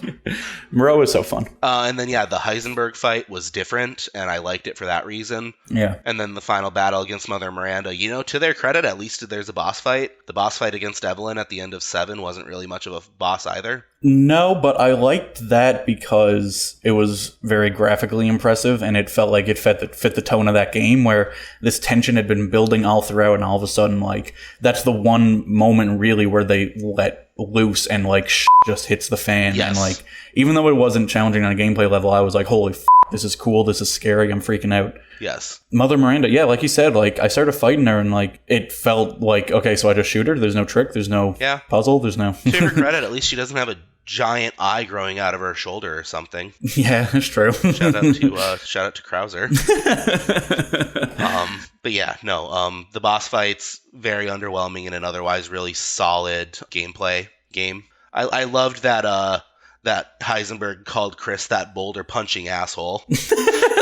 C: Moreau is so fun.
B: And then, the Heisenberg fight was different, and I liked it for that reason.
C: Yeah.
B: And then the final battle against Mother Miranda, to their credit, at least there's a boss fight. The boss fight against Evelyn at the end of 7 wasn't really much of a boss either.
C: No, but I liked that because it was very graphically impressive, and it felt like it fit the tone of that game, where this tension had been building all throughout, and all of a sudden, like, that's the one moment really where they let loose and like just hits the fan.
B: Yes.
C: And like, even though it wasn't challenging on a gameplay level, I was like, holy this is cool, this is scary, I'm freaking out.
B: Yes.
C: Mother Miranda, yeah, like you said, like, I started fighting her and like, it felt like, okay, so I just shoot her, there's no trick, there's no puzzle, there's no...
B: To her credit, at least she doesn't have a giant eye growing out of her shoulder or something.
C: Yeah, that's true.
B: Shout out to Krauser. But yeah, no. The boss fight's very underwhelming in an otherwise really solid gameplay game. I loved that that Heisenberg called Chris that boulder punching asshole.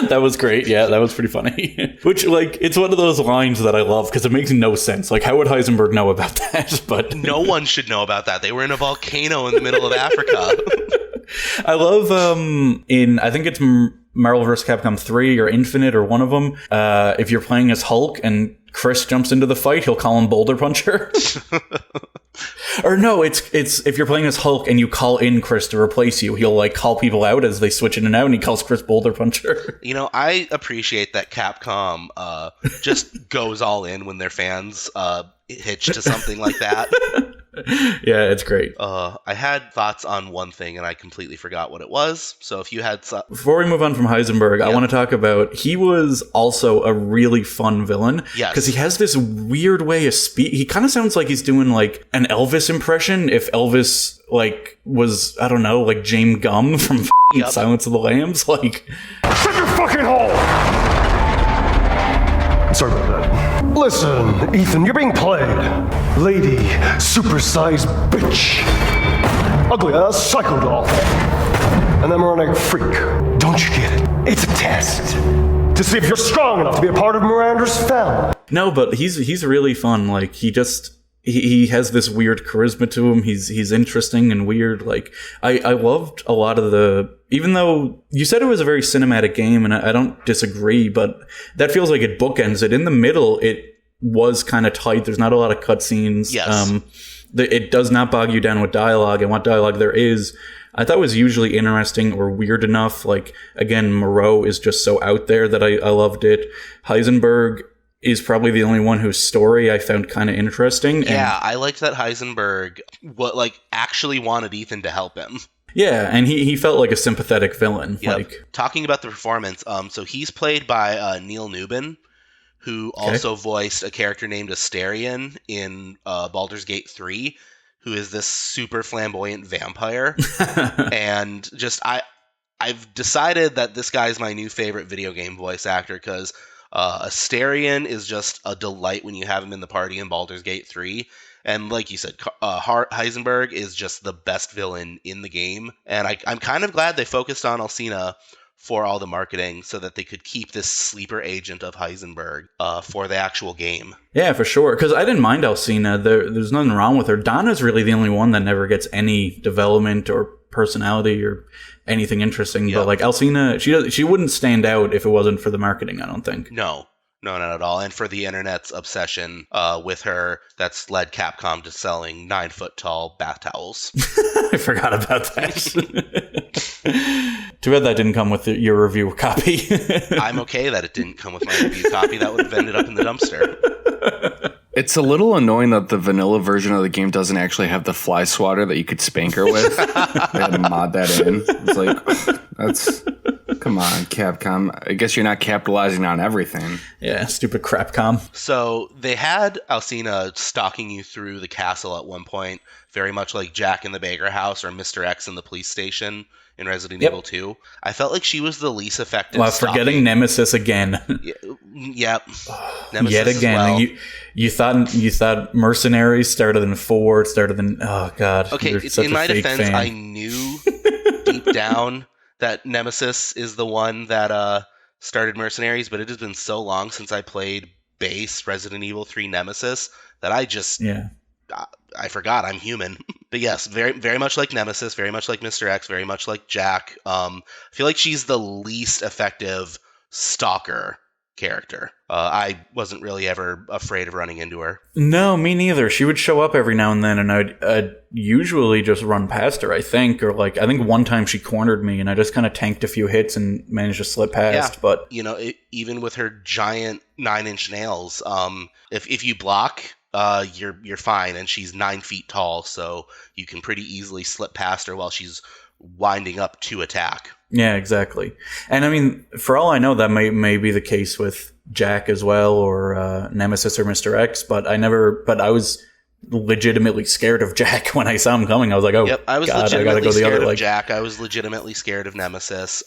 C: That was great. Yeah, that was pretty funny. Which, like, it's one of those lines that I love because it makes no sense. Like, how would Heisenberg know about that? But
B: no one should know about that. They were in a volcano in the middle of Africa.
C: I love I think it's Marvel vs. Capcom 3 or Infinite or one of them. If you're playing as Hulk and Chris jumps into the fight, he'll call him Boulder Puncher. Or no, it's if you're playing as Hulk and you call in Chris to replace you, he'll like call people out as they switch in and out, and he calls Chris Boulder Puncher.
B: You know, I appreciate that Capcom just goes all in when their fans hitch to something like that.
C: Yeah, it's great.
B: I had thoughts on one thing and I completely forgot what it was. So if you had
C: before we move on from Heisenberg, I want to talk about he was also a really fun villain.
B: Yes.
C: Because he has this weird way of speak. He kind of sounds like he's doing like an Elvis impression if Elvis like was, I don't know, like James Gum from Silence of the Lambs. Like,
D: shut your fucking hole! Sorry about that. Listen, Ethan, you're being played. Lady, supersized bitch. Ugly ass psycho doll. And I'm a freak. Don't you get it? It's a test. To see if you're strong enough to be a part of Miranda's family.
C: No, but he's really fun. Like, he has this weird charisma to him. He's interesting and weird. Like, I loved a lot of even though you said it was a very cinematic game, and I don't disagree, but that feels like it bookends it. In the middle, it was kind of tight. There's not a lot of cutscenes.
B: Yes.
C: It does not bog you down with dialogue, and what dialogue there is, I thought was usually interesting or weird enough. Like, again, Moreau is just so out there that I loved it. Heisenberg is probably the only one whose story I found kind of interesting.
B: Yeah, I liked that Heisenberg actually wanted Ethan to help him.
C: Yeah, and he felt like a sympathetic villain.
B: Yep.
C: Like,
B: talking about the performance, so he's played by Neil Newbin, who also voiced a character named Asterion in Baldur's Gate 3, who is this super flamboyant vampire. And just I've decided that this guy's my new favorite video game voice actor because Asterion is just a delight when you have him in the party in Baldur's Gate 3. And like you said, Heisenberg is just the best villain in the game. And I'm kind of glad they focused on Alcina for all the marketing so that they could keep this sleeper agent of Heisenberg for the actual game.
C: Yeah, for sure. Because I didn't mind Alcina. There's nothing wrong with her. Donna's really the only one that never gets any development or personality or anything interesting. Yep. But like Alcina, she wouldn't stand out if it wasn't for the marketing, I don't think.
B: No, not at all. And for the internet's obsession with her, that's led Capcom to selling 9-foot-tall bath towels.
C: I forgot about that. Too bad that didn't come with your review copy.
B: I'm okay that it didn't come with my review copy. That would have ended up in the dumpster.
A: It's a little annoying that the vanilla version of the game doesn't actually have the fly swatter that you could spank her with. They had to mod that in. It's like, come on, Capcom. I guess you're not capitalizing on everything.
C: Yeah, stupid crapcom.
B: So they had Alcina stalking you through the castle at one point, very much like Jack in the Baker House or Mr. X in the police station in Resident Evil 2. I felt like she was the least effective.
C: Well, forgetting Nemesis again.
B: Yep. Nemesis
C: yet again.
B: Well.
C: You thought Mercenaries started in 4, started in, oh god.
B: Okay, in my defense, fan. I knew deep down that Nemesis is the one that started Mercenaries, but it has been so long since I played base Resident Evil 3 Nemesis that I just I forgot I'm human. But yes, very very much like Nemesis, very much like Mr. X, very much like Jack. I feel like she's the least effective stalker character. I wasn't really ever afraid of running into her.
C: No, me neither. She would show up every now and then, and I'd usually just run past her, I think. Or like, I think one time she cornered me, and I just kind of tanked a few hits and managed to slip past.
B: Yeah,
C: but
B: even with her giant 9-inch nails, if you block, you're fine, and she's 9 feet tall, so you can pretty easily slip past her while she's winding up to attack.
C: Yeah, exactly. And I mean, for all I know, that may be the case with Jack as well, or Nemesis or Mr. X, but I was legitimately scared of Jack when I saw him coming. I was like, oh,
B: yep, I was
C: God,
B: legitimately
C: I gotta go the
B: scared
C: other
B: of
C: like.
B: Jack. I was legitimately scared of Nemesis.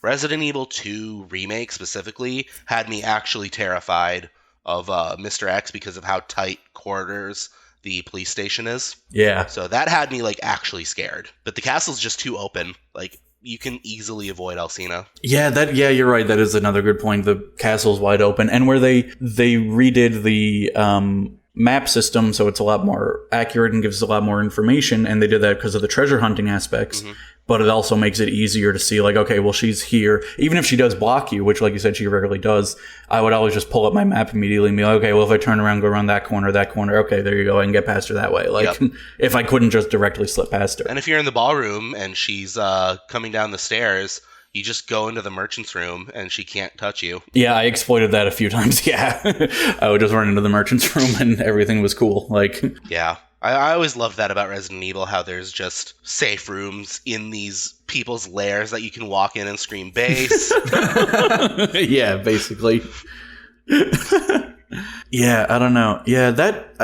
B: Resident Evil 2 Remake specifically had me actually terrified of Mr. X because of how tight quarters the police station is.
C: Yeah.
B: So that had me like actually scared. But the castle's just too open. Like you can easily avoid Alcina.
C: Yeah, you're right. That is another good point. The castle's wide open, and where they redid the map system, so it's a lot more accurate and gives a lot more information. And they did that because of the treasure hunting aspects.
B: Mm-hmm.
C: But it also makes it easier to see, like, okay, well, she's here. Even if she does block you, which, like you said, she rarely does, I would always just pull up my map immediately and be like, okay, well, if I turn around, go around that corner, okay, there you go, I can get past her that way. Like,
B: Yep.
C: if I couldn't just directly slip past her.
B: And if you're in the ballroom and she's coming down the stairs, you just go into the merchant's room and she can't touch you.
C: Yeah, I exploited that a few times, yeah. I would just run into the merchant's room and everything was cool. Like,
B: Yeah. I always loved that about Resident Evil, how there's just safe rooms in these people's lairs that you can walk in and scream base.
C: yeah, basically. Yeah, I don't know. Yeah, that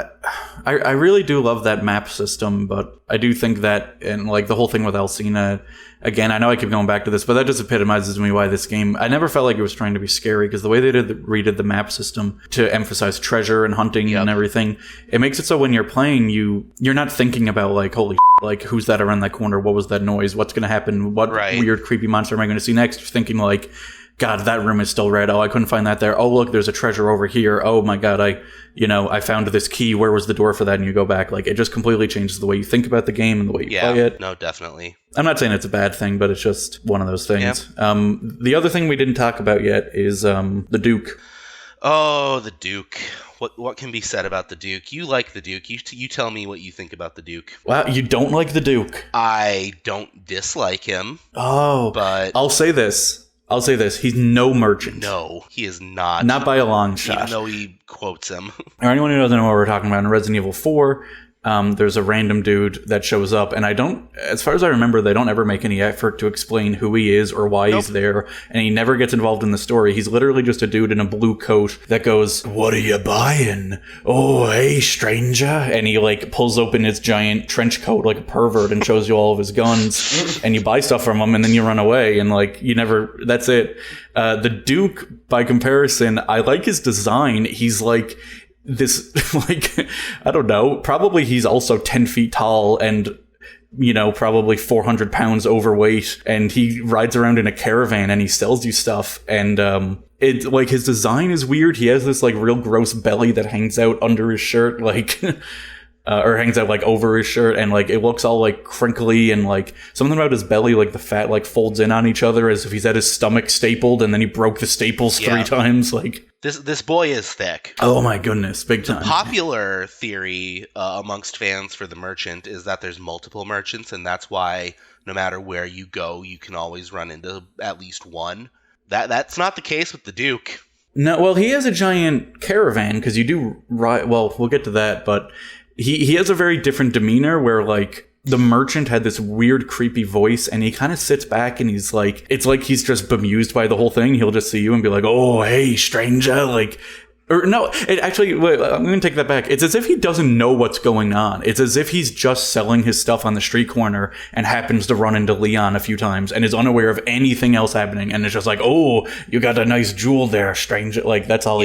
C: I really do love that map system, but I do think that, and like the whole thing with Alcina, again, I know I keep going back to this, but that just epitomizes to me why this game, I never felt like it was trying to be scary, because the way they redid the map system to emphasize treasure and hunting and everything, it makes it so when you're playing, you're not thinking about like, holy like, who's that around that corner? What was that noise? What's going to happen? What weird, creepy monster am I going to see next? You're thinking like, God, that room is still red. Oh, I couldn't find that there. Oh, look, there's a treasure over here. Oh my God, I found this key. Where was the door for that? And you go back. Like, it just completely changes the way you think about the game and the way you play it.
B: No, definitely.
C: I'm not saying it's a bad thing, but it's just one of those things. Yeah. The other thing we didn't talk about yet is the Duke.
B: Oh, the Duke. What can be said about the Duke? You like the Duke. You tell me what you think about the Duke.
C: Wow, you don't like the Duke?
B: I don't dislike him.
C: Oh,
B: but
C: I'll say this. He's no merchant.
B: No, he is not.
C: Not by a long shot.
B: Even though he quotes him.
C: Or anyone who doesn't know what we're talking about, in Resident Evil 4, there's a random dude that shows up, and as far as I remember, they don't ever make any effort to explain who he is or why he's there, and he never gets involved in the story. He's literally just a dude in a blue coat that goes, "What are you buying? Oh, hey, stranger." And he, like, pulls open his giant trench coat like a pervert and shows you all of his guns, and you buy stuff from him, and then you run away, and, like, that's it. The Duke, by comparison, I like his design. He's, like, this, like, I don't know, probably he's also 10 feet tall and, probably 400 pounds overweight, and he rides around in a caravan and he sells you stuff, and it, like, his design is weird. He has this, like, real gross belly that hangs out under his shirt, like, or hangs out, like, over his shirt, and, like, it looks all, like, crinkly, and, like, something about his belly, like, the fat, like, folds in on each other as if he's had his stomach stapled and then he broke the staples 3 times, like.
B: This boy is thick.
C: Oh my goodness, big time.
B: The popular theory amongst fans for the merchant is that there's multiple merchants, and that's why no matter where you go, you can always run into at least one. That's not the case with the Duke.
C: No, well, he has a giant caravan, because you do ride. Well, we'll get to that, but he has a very different demeanor where, like, the merchant had this weird, creepy voice, and he kind of sits back and he's like, it's like he's just bemused by the whole thing. He'll just see you and be like, "Oh, hey, stranger," like, or no, it actually, wait, I'm going to take that back. It's as if he doesn't know what's going on. It's as if he's just selling his stuff on the street corner and happens to run into Leon a few times and is unaware of anything else happening. And it's just like, "Oh, you got a nice jewel there, stranger." Like, that's all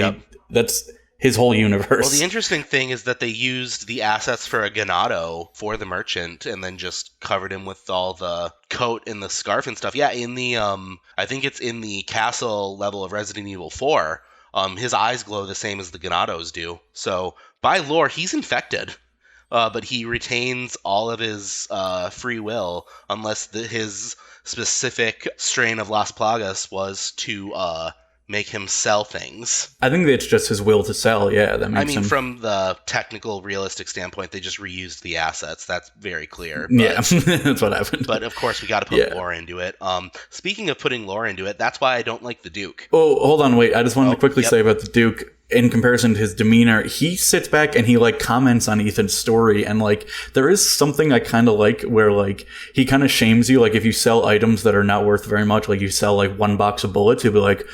C: that's his whole universe.
B: Well, the interesting thing is that they used the assets for a Ganado for the merchant and then just covered him with all the coat and the scarf and stuff. Yeah, in the, I think it's in the castle level of Resident Evil 4, his eyes glow the same as the Ganados do. So, by lore, he's infected. But he retains all of his free will unless his specific strain of Las Plagas was to make him sell things.
C: I think it's just his will to sell, yeah. That makes him...
B: from the technical, realistic standpoint, they just reused the assets. That's very clear.
C: But, yeah, that's what happened.
B: But, of course, we got to put lore into it. Speaking of putting lore into it, that's why I don't like the Duke.
C: Oh, hold on, wait. I just wanted to quickly say about the Duke. in comparison to his demeanor, he sits back and he like comments on Ethan's story, and like there is something I kind of like where like he kind of shames you, like if you sell items that are not worth very much, like you sell like 1 box of bullets, he'll be like,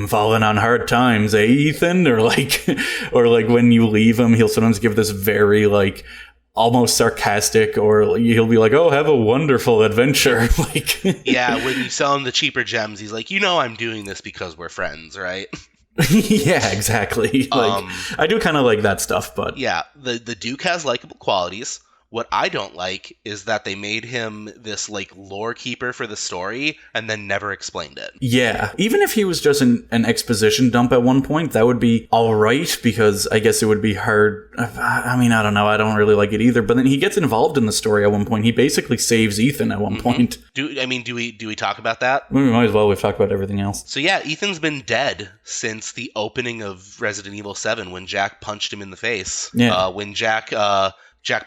C: falling on hard times, eh, Ethan? Or like or like when you leave him, he'll sometimes give this very like almost sarcastic, or he'll be like, oh, have a wonderful adventure. Like
B: Yeah, when you sell him the cheaper gems, he's like, I'm doing this because we're friends, right?
C: Yeah, exactly. Like I do kind of like that stuff, but
B: yeah, the Duke has likable qualities. What I don't like is that they made him this like lore keeper for the story and then never explained it.
C: yeah, even if he was just an exposition dump at one point, that would be all right, because I guess it would be hard. I mean, I don't know. I don't really like it either. But then he gets involved in the story at one point. He basically saves Ethan at one point.
B: Do we talk about that?
C: We might as well. We've talked about everything else.
B: So yeah, Ethan's been dead since the opening of Resident Evil 7 when Jack punched him in the face.
C: Yeah.
B: When Jack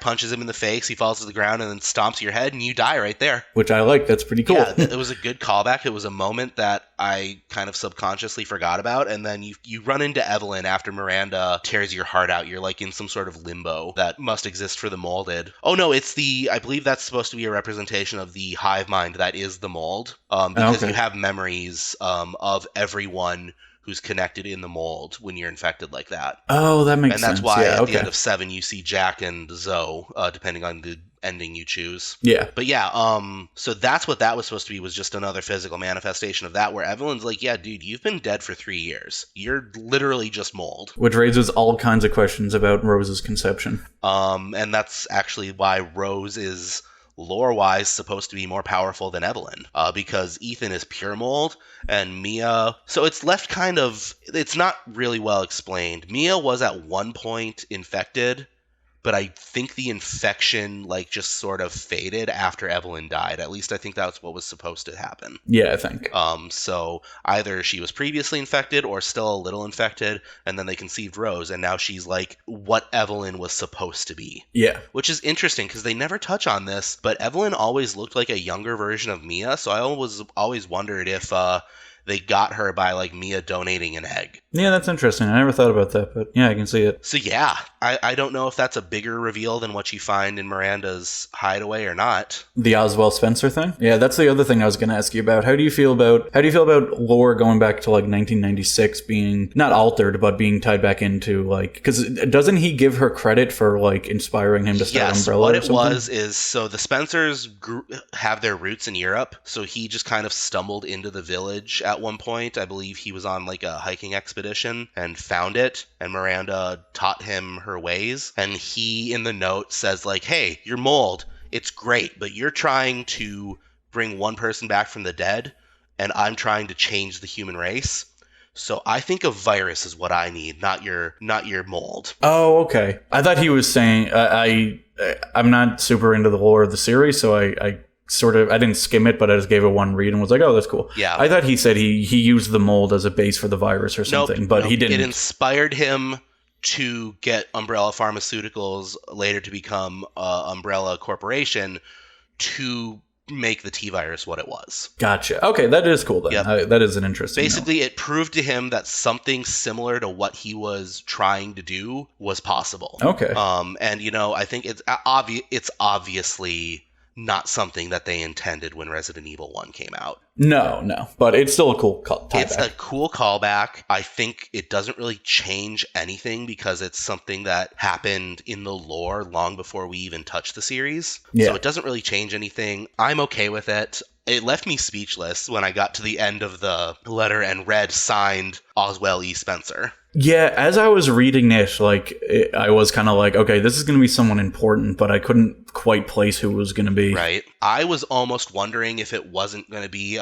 B: punches him in the face, he falls to the ground and then stomps your head and you die right there.
C: Which I like. That's pretty cool.
B: Yeah, it was a good callback. It was a moment that I kind of subconsciously forgot about. And then you run into Evelyn after Miranda tears your heart out. You're like in some sort of limbo that must exist for the molded. Oh no, I believe that's supposed to be a representation of the hive mind that is the mold. Because you have memories of everyone who's connected in the mold when you're infected like that.
C: Oh, that makes sense.
B: And that's why
C: at
B: the end of 7 you see Jack and Zoe, depending on the ending you choose.
C: Yeah.
B: But yeah, so that's what that was supposed to be, was just another physical manifestation of that, where Evelyn's like, yeah, dude, you've been dead for 3 years. You're literally just mold.
C: Which raises all kinds of questions about Rose's conception.
B: And that's actually why Rose is lore-wise supposed to be more powerful than Evelyn, because Ethan is pure mold and Mia, so it's left kind of, it's not really well explained. Mia was at one point infected, but I think the infection like just sort of faded after Evelyn died. At least I think that's what was supposed to happen.
C: Yeah, I think.
B: So either she was previously infected or still a little infected, and then they conceived Rose, and now she's like what Evelyn was supposed to be.
C: Yeah.
B: Which is interesting because they never touch on this, but Evelyn always looked like a younger version of Mia, so I always wondered if they got her by like Mia donating an egg.
C: Yeah, that's interesting. I never thought about that, but yeah, I can see it.
B: So yeah, I don't know if that's a bigger reveal than what you find in Miranda's hideaway or not.
C: The Oswald Spencer thing? Yeah, that's the other thing I was going to ask you about. How do you feel about lore going back to like 1996 being not altered, but being tied back into like, because doesn't he give her credit for like inspiring him to start Umbrella?
B: What
C: or
B: it
C: something?
B: was is, so the Spencers have their roots in Europe, so he just kind of stumbled into the village at one point. I believe he was on like a hiking expedition and found it, and Miranda taught him her ways, and he in the note says like, hey, you're mold, it's great, but you're trying to bring one person back from the dead and I'm trying to change the human race, so I think a virus is what I need, not your mold.
C: Oh, okay. I thought he was saying I'm not super into the lore of the series, so I didn't skim it, but I just gave it one read and was like, oh, that's cool.
B: Yeah.
C: I thought he said he used the mold as a base for the virus or something, but he didn't.
B: It inspired him to get Umbrella Pharmaceuticals, later to become Umbrella Corporation, to make the T-virus what it was.
C: Gotcha. Okay, that is cool then.
B: Yep.
C: That is an interesting
B: Basically, it proved to him that something similar to what he was trying to do was possible.
C: Okay.
B: And I think it's obviously not something that they intended when Resident Evil 1 came out.
C: No, but it's still a cool callback.
B: It's a cool callback. I think it doesn't really change anything because it's something that happened in the lore long before we even touched the series.
C: Yeah.
B: So it doesn't really change anything. I'm okay with it. It left me speechless when I got to the end of the letter and read signed Oswald E. Spencer.
C: Yeah, as I was reading it, I was kind of like, okay, this is going to be someone important, but I couldn't quite place who it was going to be.
B: Right. I was almost wondering if it wasn't going to be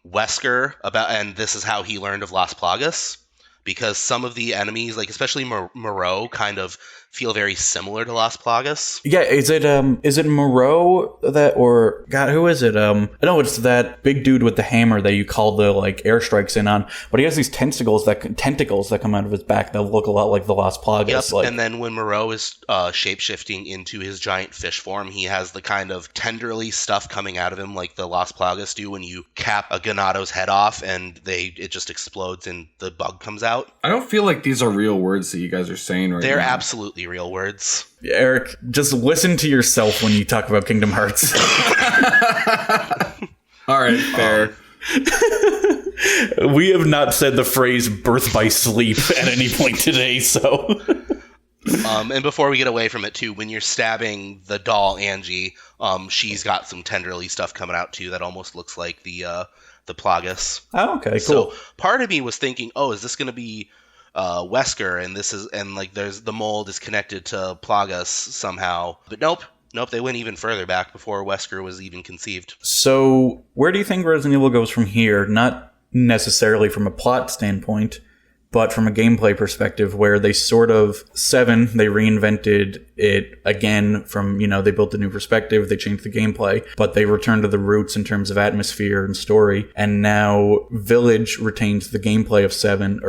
B: Wesker, and this is how he learned of Las Plagas, because some of the enemies, like especially Moreau, kind of feel very similar to Las Plagas.
C: Yeah, is it Moreau that, or God, who is it? No, it's that big dude with the hammer that you call the like airstrikes in on. But he has these tentacles that come out of his back that look a lot like the Las Plagas.
B: Yep. And then when Moreau is shape-shifting into his giant fish form, he has the kind of tenderly stuff coming out of him like the Las Plagas do when you cap a Ganado's head off and it just explodes and the bug comes out. out.
A: I don't feel like these are real words that you guys are saying right now.
B: They're absolutely real words.
C: Eric, just listen to yourself when you talk about Kingdom Hearts.
A: All right, fair.
C: We have not said the phrase birth by sleep at any point today, so...
B: And before we get away from it, too, when you're stabbing the doll, Angie, she's got some tenderly stuff coming out, too, that almost looks like the Plagas.
C: Oh, okay, cool.
B: So part of me was thinking, oh, is this going to be Wesker, and like there's the mold is connected to Plagas somehow. But nope, they went even further back before Wesker was even conceived.
C: So where do you think Resident Evil goes from here? Not necessarily from a plot standpoint, but from a gameplay perspective, where they sort of, 7, they reinvented it again from, they built a new perspective, they changed the gameplay, but they returned to the roots in terms of atmosphere and story, and now Village retains the gameplay of 7,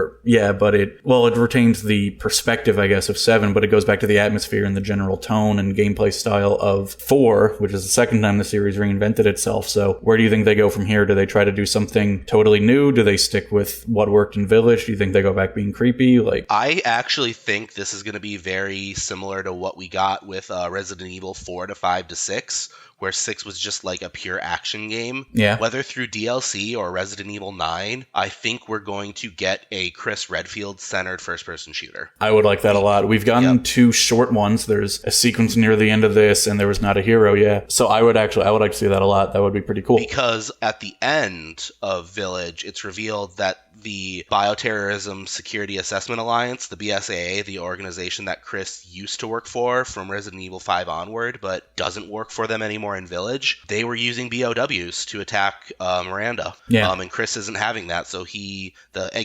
C: but it retains the perspective, I guess, of 7, but it goes back to the atmosphere and the general tone and gameplay style of 4, which is the second time the series reinvented itself. So where do you think they go from here? Do they try to do something totally new? Do they stick with what worked in Village? Do you think they go back being creepy?
B: I actually think this is going to be very similar to what we got with Resident Evil 4 to 5 to 6, where 6 was just like a pure action game.
C: Yeah.
B: Whether through DLC or Resident Evil 9, I think we're going to get a Chris Redfield-centered first-person shooter.
C: I would like that a lot. We've gotten 2 short ones. There's a sequence near the end of this, and there was not a hero, So I would like to see that a lot. That would be pretty cool.
B: Because at the end of Village, it's revealed that the Bioterrorism Security Assessment Alliance, the BSAA, the organization that Chris used to work for from Resident Evil 5 onward, but doesn't work for them anymore in Village, they were using BOWs to attack Miranda.
C: Yeah.
B: And Chris isn't having that, so the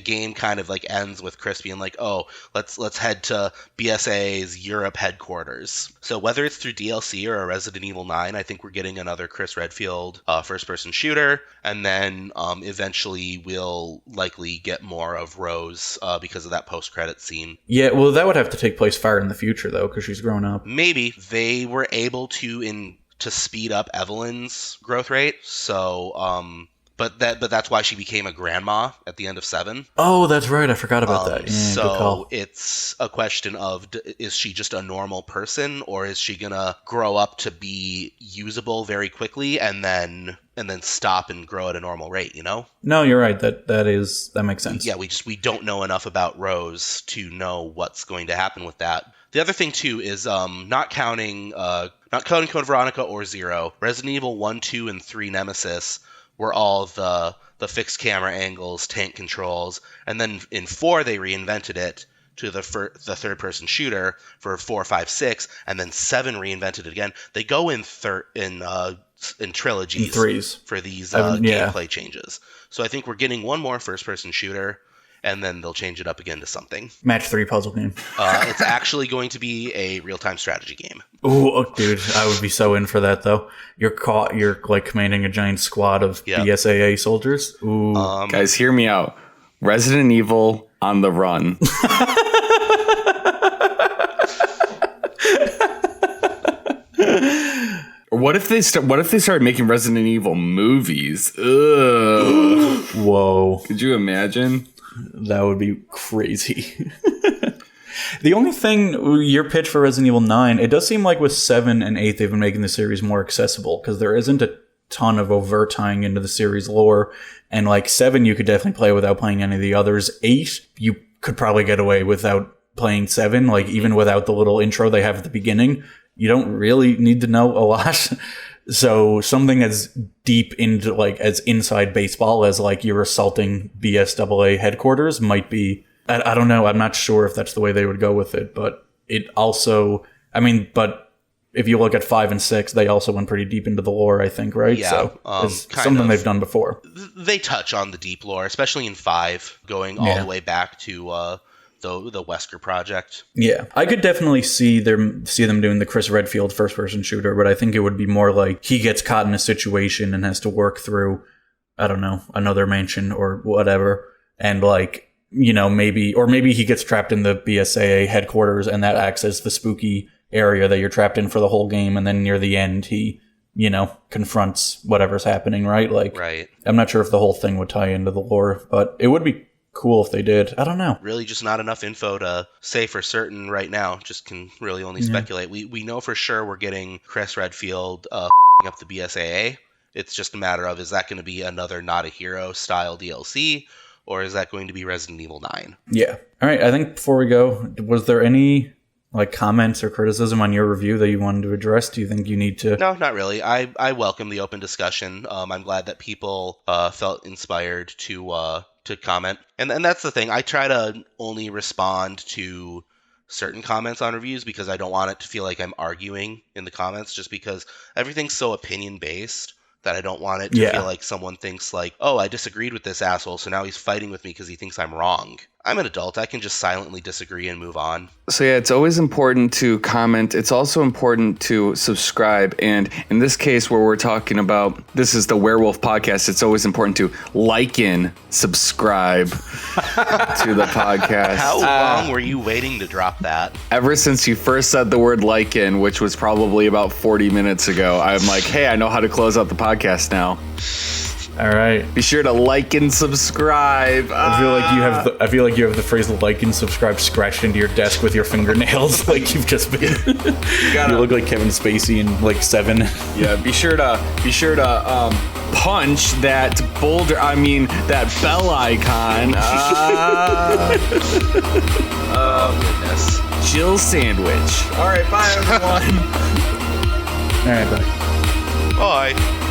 B: game kind of like ends with Chris being like, oh, let's head to BSAA's Europe headquarters. So whether it's through DLC or a Resident Evil 9, I think we're getting another Chris Redfield first-person shooter, and then eventually we'll likely get more of Rose because of that post-credit scene.
C: Yeah, well, that would have to take place far in the future, though, because she's grown up.
B: Maybe. They were able to speed up Evelyn's growth rate, so... But that's why she became a grandma at the end of 7.
C: Oh, that's right. I forgot about that. Yeah,
B: so it's a question of, is she just a normal person, or is she gonna grow up to be usable very quickly and then stop and grow at a normal rate?
C: No, you're right. That makes sense.
B: Yeah, we don't know enough about Rose to know what's going to happen with that. The other thing too is not counting Code Veronica or 0. Resident Evil 1, 2, and 3 Nemesis were all the fixed camera angles, tank controls, and then in 4 they reinvented it to the third person shooter for 4, 5, 6, and then 7 reinvented it again. They go in trilogies,
C: in threes
B: for these gameplay changes. So I think we're getting one more first person shooter, and then they'll change it up again to something.
C: Match 3 puzzle game.
B: It's actually going to be a real-time strategy game.
C: Oh, dude, I would be so in for that, though. You're like commanding a giant squad of BSAA soldiers. Ooh.
A: Guys, hear me out. Resident Evil on the run. What if they started making Resident Evil movies? Ugh.
C: Whoa.
A: Could you imagine?
C: That would be crazy. The only thing, your pitch for Resident Evil 9, it does seem like with 7 and 8 they've been making the series more accessible, because there isn't a ton of overt tying into the series lore, and like 7 you could definitely play without playing any of the others. 8 you could probably get away without playing 7, like even without the little intro they have at the beginning. You don't really need to know a lot. So something as deep into like as inside baseball as like you're assaulting BSAA headquarters might be, I don't know. I'm not sure if that's the way they would go with it, but it also, but if you look at 5 and 6, they also went pretty deep into the lore, I think, right?
B: Yeah,
C: so it's something they've done before.
B: They touch on the deep lore, especially in 5, going all the way back to the Wesker project.
C: Yeah, I could definitely see them doing the Chris Redfield first-person shooter, but I think it would be more like he gets caught in a situation and has to work through, I don't know, another mansion or whatever, and like, maybe he gets trapped in the BSAA headquarters, and that acts as the spooky area that you're trapped in for the whole game, and then near the end he confronts whatever's happening, right? Like,
B: right.
C: I'm not sure if the whole thing would tie into the lore, but it would be cool if they did. I don't know.
B: Really just not enough info to say for certain right now. Just can really only speculate. We know for sure we're getting Chris Redfield up the BSAA. It's just a matter of, is that going to be another Not a Hero style DLC, or is that going to be Resident Evil 9?
C: Yeah. All right, I think before we go, was there any comments or criticism on your review that you wanted to address? Do you think you need to?
B: No, not really. I welcome the open discussion. I'm glad that people felt inspired to comment. And that's the thing. I try to only respond to certain comments on reviews because I don't want it to feel like I'm arguing in the comments, just because everything's so opinion based that I don't want it to feel like someone thinks like, oh, I disagreed with this asshole, so now he's fighting with me because he thinks I'm wrong. I'm an adult. I can just silently disagree and move on.
A: So yeah, it's always important to comment. It's also important to subscribe. And in this case where we're talking about, this is the Werewolf Podcast, it's always important to subscribe to the podcast.
B: How long were you waiting to drop that?
A: Ever since you first said the word which was probably about 40 minutes ago, I'm like, hey, I know how to close out the podcast now.
C: All right.
A: Be sure to like and subscribe.
C: I feel like you have the phrase "like and subscribe" scratched into your desk with your fingernails, like you've just been. You look like Kevin Spacey in 7.
A: Yeah. Be sure to punch that that bell icon.
B: Oh goodness.
A: Jill sandwich. All right. Bye everyone.
C: All right. Bye.
B: Bye.